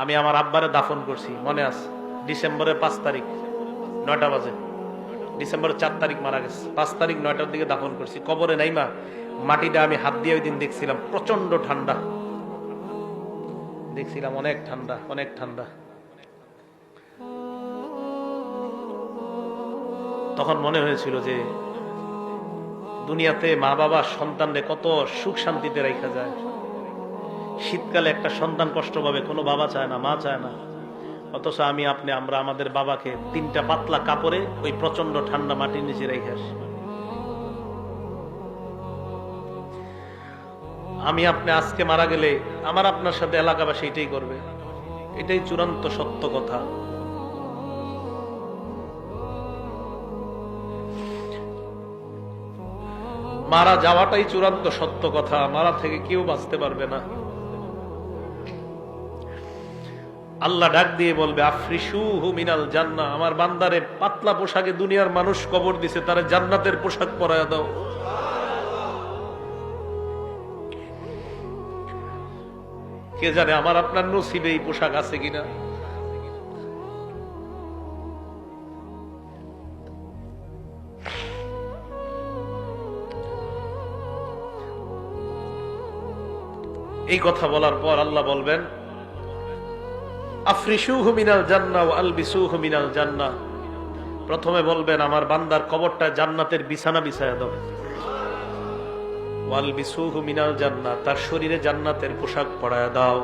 আমি আমার আব্বারে দাফন করছি, মনে আছে? ডিসেম্বরের 5 তারিখ 9টা বাজে। ডিসেম্বরের 4 তারিখ মারা গেছে, 5 তারিখ 9টার দিকে দাফন করছি। কবরে নাইমা মাটিটা আমি হাত দিয়ে ওই দিন দেখছিলাম, প্রচন্ড ঠান্ডা দেখছিলাম, অনেক ঠান্ডা, অনেক ঠান্ডা। তখন মনে হয়েছিল যে দুনিয়াতে মা বাবা সন্তানরে কত সুখ শান্তিতে রাখা যায়। শীতকালে একটা সন্তান কষ্ট পাবে, কোনো বাবা চায় না, মা চায় না। অথচ আমরা আমাদের বাবাকে 3টা পাতলা কাপড়ে ওই প্রচন্ড ঠান্ডা মাটির নিচে রেখে আসি। আপনি আজকে মারা গেলে আমার আপনার সাথে এলাকাবাসী এটাই করবে, এটাই চূড়ান্ত সত্য কথা। মারা যাওয়াটাই চূড়ান্ত সত্য কথা, মারা থেকে কেউ বাঁচতে পারবে না। আল্লাহ ডাক দিয়ে বলবে, আফরিশুহু মিনাল জান্নাহ, আমার বান্দারে পাতলা পোশাকে দুনিয়ার মানুষ কবর দিছে, তারে জান্নাতের পোশাক পরায়া দাও। কে জানে আমার আপনার নসিবে এই পোশাক আছে কিনা। এই কথা বলার পর আল্লাহ বলবেন, আফরিশুহু মিনাল জান্নাহ ওয়া আলবিসুহু মিনাল জান্নাহ। প্রথমে বলবেন আমার বান্দার কবরটা জান্নাতের বিছানা বিছায়া দাও। ওয়া আলবিসুহু মিনাল জান্নাহ, তার শরীরে জান্নাতের পোশাক পরায়া দাও।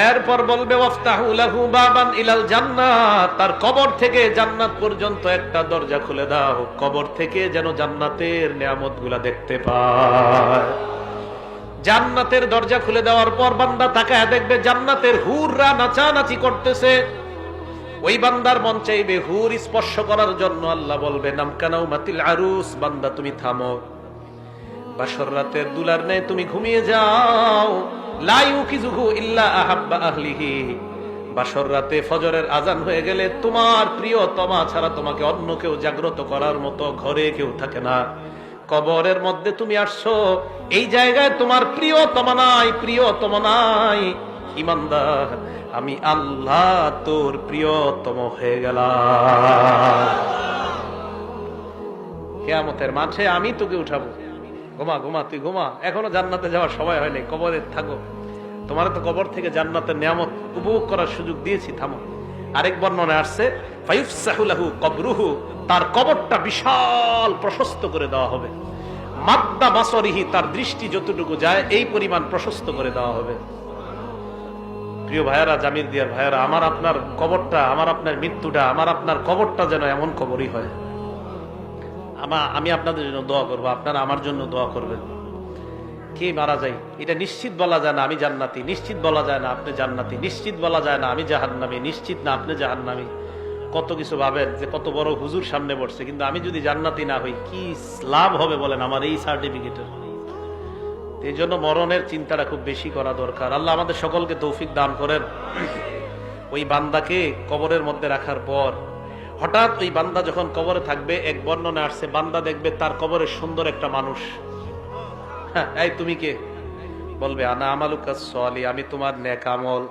এরপর বলবে ওয়াফতাহু লাহু বাবান ইলাল জান্নাহ, তার কবর থেকে জান্নাত পর্যন্ত একটা দরজা খুলে দাও, কবর থেকে যেন জান্নাতের নিয়ামতগুলা দেখতে পায়। জান্নাতের দরজা খুলে দেওয়ার পর বান্দা তাকায় দেখবে জান্নাতের হুররা নাচানাচি করতেছে। ওই বান্দার মন চাইবে হুর স্পর্শ করার জন্য। আল্লাহ বলবে নামকানাউ মাতিল আরুস, বান্দা তুমি থামো, বাসর রাতের দুলার নেয় তুমি ঘুমিয়ে যাও। লা ইউকিযুহু ইল্লা আহাব্বা আহলিহি, বাসর রাতে ফজরের আজান হয়ে গেলে তোমার প্রিয়তমা ছাড়া তোমাকে অন্য কেউ জাগ্রত করার মতো ঘরে কেউ থাকে না। কবরের মধ্যে তুমি আসছো, এই জায়গায় তোমার প্রিয়তমা নাই, প্রিয়তম নাই। ইমানদার, আমি আল্লাহ তোর প্রিয়তম হয়ে গেলাম। কিয়ামতের মাঠে আমি তোকে উঠাবো। ঘুমা ঘুমা, তুই ঘুমা, এখনো জান্নাতে যাওয়ার সময় হয়নি, কবরে থাকো। তোমার তো কবর থেকে জান্নাতের নিয়ামত উপভোগ করার সুযোগ দিয়েছি, থামো। আরেক বর্ণনায় আসছে ফায়ুফসাহু লাহু কবরুহু, তার কবরটা বিশাল প্রশস্ত করে দেওয়া হবে। মাদ্দা বাসরিহি, তার দৃষ্টি যতটুকু যায় এই পরিমাণ প্রশস্ত করে দেওয়া হবে। প্রিয় ভাইয়েরা, জামির দিয়ার ভাইয়েরা, আমার আপনার কবরটা, আমার আপনার মৃত্যুটা, আমার আপনার কবরটা যেন এমন কবরই হয়। আমি আপনাদের জন্য দোয়া করবো, আপনারা আমার জন্য দোয়া করবেন। কে মারা যায় এটা নিশ্চিত বলা যায় না আমি জান্নাতি, নিশ্চিত বলা যায় না আপনি জান্নাতি, নিশ্চিত বলা যায় না আমি জাহান্নামী, নিশ্চিত না আপনি জাহান্নামী। কত কিছু ভাবেন যে কত বড় হুজুর সামনে বসছে, কিন্তু আমি যদি জান্নাতি না হই কি লাভ হবে বলেন আমার এই সার্টিফিকেটের। এই জন্য মরণের চিন্তাটা খুব বেশি করা দরকার। আল্লাহ আমাদের সকলকে তৌফিক দান করেন। ওই বান্দাকে কবরের মধ্যে রাখার পর হঠাৎ ওই বান্দা যখন কবরে থাকবে, এক বর্ণনা আসছে বান্দা দেখবে তার কবরে সুন্দর একটা মানুষ। হ্যাঁ, এই তুমি কে? বলবে আনা আমালুকা সলিহ, আমি তোমার নেক আমল।